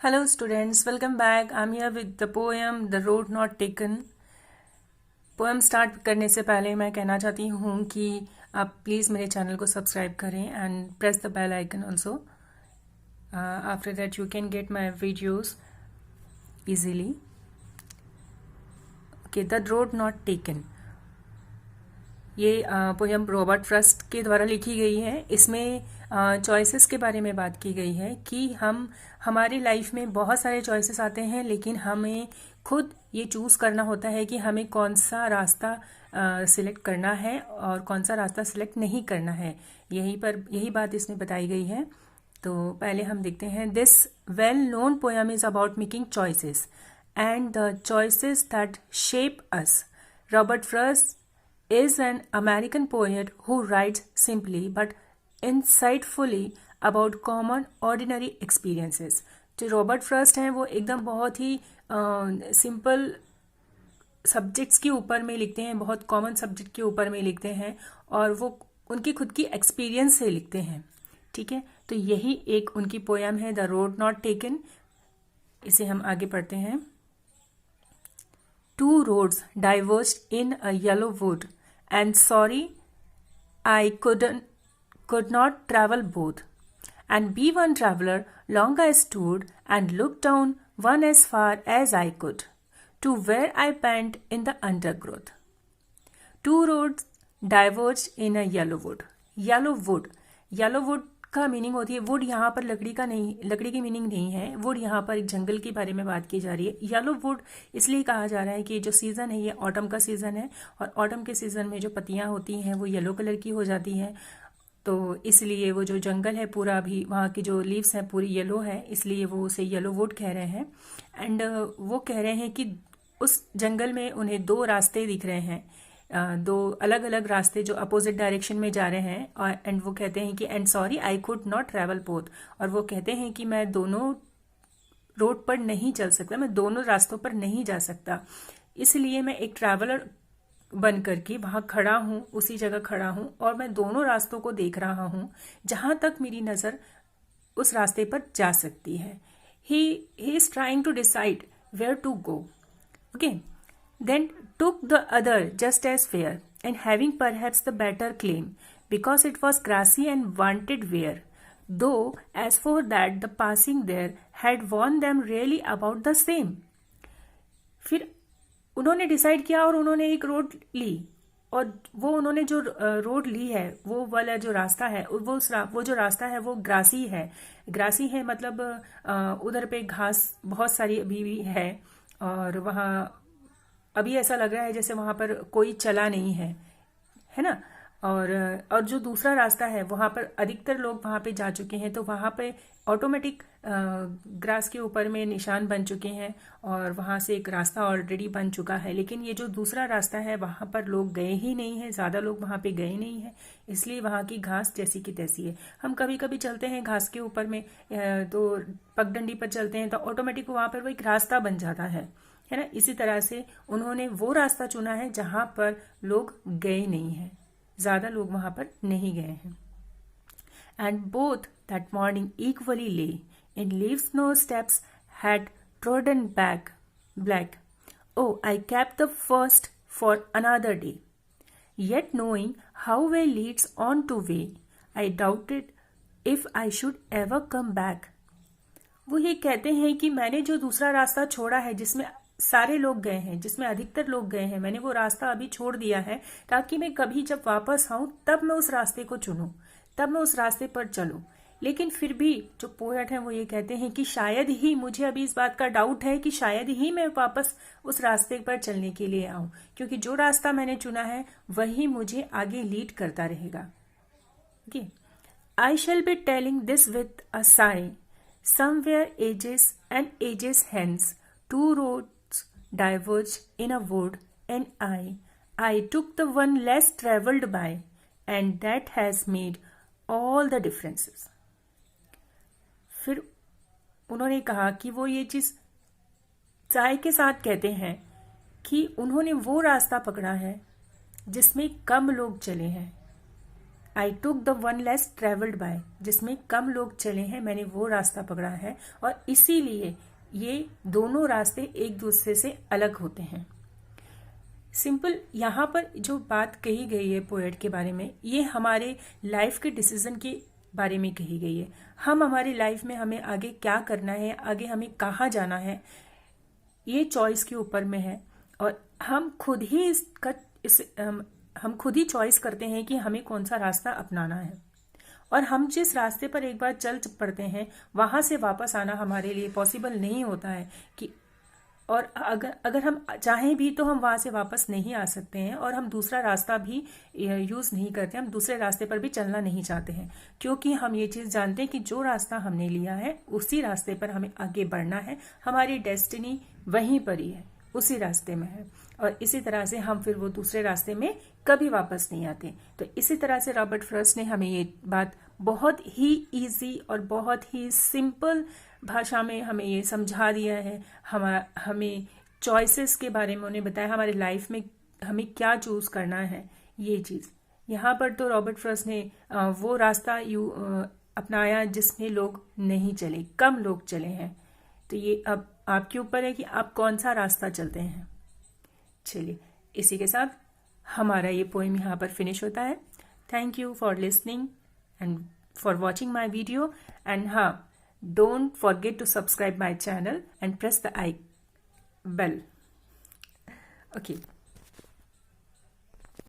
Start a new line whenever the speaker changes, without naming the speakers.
Hello students, welcome back. I'm here with the poem The Road Not Taken. Poem start करने से पहले मैं कहना चाहती हूँ कि आप प्लीज़ मेरे चैनल को सब्सक्राइब करें and press the bell icon also. After that you can get my videos easily. Okay, The Road Not Taken. ये पोएम रॉबर्ट फ्रॉस्ट के द्वारा लिखी गई है. इसमें चॉइसेस के बारे में बात की गई है कि हमारी लाइफ में बहुत सारे चॉइसेस आते हैं, लेकिन हमें खुद ये चूज़ करना होता है कि हमें कौन सा रास्ता सिलेक्ट करना है और कौन सा रास्ता सिलेक्ट नहीं करना है. यही बात इसमें बताई गई है. तो पहले हम देखते हैं. This well known poem is about making choices and the choices that shape us. Robert Frost is an American poet who writes simply but insightfully about common ordinary experiences. जो रॉबर्ट फ्रॉस्ट हैं वो एकदम बहुत ही simple subjects के ऊपर में लिखते हैं, बहुत कॉमन सब्जेक्ट के ऊपर में लिखते हैं और वो उनकी खुद की एक्सपीरियंस से लिखते हैं. ठीक है, तो यही एक उनकी पोएम है द रोड नॉट टेकन. इसे हम आगे पढ़ते हैं. Two roads diverged in a yellow wood, and sorry I could not travel both. And be one traveler, long I stood and looked down one as far as I could, to where I pant in the undergrowth. Two roads diverged in a yellow wood. Yellow wood का meaning होती है would. यहाँ पर लकड़ी का नहीं, लकड़ी की मीनिंग नहीं है. वुड यहाँ पर एक जंगल के बारे में बात की जा रही है. येलो वुड इसलिए कहा जा रहा है कि जो सीज़न है ये ऑटम का सीज़न है और ऑटम के सीज़न में जो पत्तियाँ होती हैं वो येलो कलर की हो जाती हैं. तो इसलिए वो जो जंगल है पूरा, अभी वहाँ की जो लीव्स हैं पूरी येलो है, इसलिए वो उसे येलो वुड कह रहे हैं. एंड वो कह रहे हैं कि उस जंगल में उन्हें दो रास्ते दिख रहे हैं, दो अलग अलग रास्ते जो अपोजिट डायरेक्शन में जा रहे हैं. और एंड वो कहते हैं कि and sorry I could not travel both. और वो कहते हैं कि मैं दोनों रोड पर नहीं चल सकता, मैं दोनों रास्तों पर नहीं जा सकता. इसलिए मैं एक ट्रैवलर बन करके वहाँ खड़ा हूँ, उसी जगह खड़ा हूँ और मैं दोनों रास्तों को देख रहा हूँ जहाँ तक मेरी नज़र उस रास्ते पर जा सकती है. He is trying to decide where to go. Okay, then took the other just as fair, and having perhaps the better claim, because it was grassy and wanted wear, though as for that the passing there had warned them really about the same. फिर उन्होंने decide किया और उन्होंने एक road ली, और वो उन्होंने जो रोड ली है वो वाला जो रास्ता है वो जो रास्ता है वो ग्रासी है मतलब उधर पे घास बहुत सारी अभी भी है और वहाँ अभी ऐसा लग रहा है जैसे वहाँ पर कोई चला नहीं है ना. और जो दूसरा रास्ता है वहाँ पर अधिकतर लोग वहाँ पे जा चुके हैं, तो वहाँ पे ऑटोमेटिक ग्रास के ऊपर में निशान बन चुके हैं और वहाँ से एक रास्ता ऑलरेडी बन चुका है. लेकिन ये जो दूसरा रास्ता है वहाँ पर लोग गए ही नहीं हैं, ज़्यादा लोग वहाँ पे गए नहीं हैं, इसलिए वहाँ की घास जैसी की तैसी है. हम कभी कभी चलते हैं घास के ऊपर में, तो पगडंडी पर चलते हैं तो ऑटोमेटिक वहाँ पर वो एक रास्ता बन जाता है ना. इसी तरह से उन्होंने वो रास्ता चुना है जहां पर लोग गए नहीं हैं, ज़्यादा लोग वहां पर नहीं गए हैं. And both that morning equally lay in leaves no steps had trodden back black. Oh I kept the first for another day, yet knowing how way leads on to way, I doubted if I should ever come back. वो ये कहते हैं कि मैंने जो दूसरा रास्ता छोड़ा है जिसमें सारे लोग गए हैं, जिसमें अधिकतर लोग गए हैं, मैंने वो रास्ता अभी छोड़ दिया है ताकि मैं कभी जब वापस आऊं तब मैं उस रास्ते को चुनूं, तब मैं उस रास्ते पर चलूं. लेकिन फिर भी जो पोएट हैं वो ये कहते हैं कि शायद ही, मुझे अभी इस बात का डाउट है कि शायद ही मैं वापस उस रास्ते पर चलने के लिए आऊं, क्योंकि जो रास्ता मैंने चुना है वही मुझे आगे लीड करता रहेगा. Okay, I shall be telling this with a sigh, somewhere ages and ages hence two road diverged in a wood, and I took the one less traveled by, and that has made all the differences. फिर उन्होंने कहा कि वो ये चीज़ चाय के साथ कहते हैं कि उन्होंने वो रास्ता पकड़ा है जिसमें कम लोग चले हैं, I took the one less travelled by, जिसमें कम लोग चले हैं, मैंने वो रास्ता पकड़ा है, और इसीलिए ये दोनों रास्ते एक दूसरे से अलग होते हैं। सिंपल यहाँ पर जो बात कही गई है पोएट के बारे में, ये हमारे लाइफ के डिसीजन के बारे में कही गई है। हम हमारी लाइफ में हमें आगे क्या करना है, आगे हमें कहाँ जाना है, ये चॉइस के ऊपर में है, और हम खुद ही हम खुद ही चॉइस करते हैं कि हमें कौन सा रास्ता अपनाना है। और हम जिस रास्ते पर एक बार चल पड़ते हैं, वहां से वापस आना हमारे लिए पॉसिबल नहीं होता है कि, और अगर हम चाहें भी तो हम वहां से वापस नहीं आ सकते हैं, और हम दूसरा रास्ता भी यूज नहीं करते, हम दूसरे रास्ते पर भी चलना नहीं चाहते हैं, क्योंकि हम ये चीज जानते हैं कि जो रास्ता हमने लिया है उसी रास्ते पर हमें आगे बढ़ना है, हमारी डेस्टिनी वहीं पर ही है, उसी रास्ते में है, और इसी तरह से हम फिर वो दूसरे रास्ते में कभी वापस नहीं आते। तो इसी तरह से रॉबर्ट फ्रॉस्ट ने हमें ये बात बहुत ही इजी और बहुत ही सिंपल भाषा में हमें ये समझा दिया है। हमें चॉइसेस के बारे में उन्हें बताया, हमारे लाइफ में हमें क्या चूज करना है, ये चीज़। यहाँ पर तो रॉबर्ट फ्रॉस्ट ने वो रास्ता अपनाया जिसमें लोग नहीं चले, कम लोग चले हैं। तो ये अब आपके ऊपर है कि आप कौन सा रास्ता चलते हैं। चलिए, इसी के साथ हमारा ये पोएम यहाँ पर फिनिश होता है। Thank you for listening and for watching my video, and हाँ, don't forget to subscribe my channel and press the bell. Okay.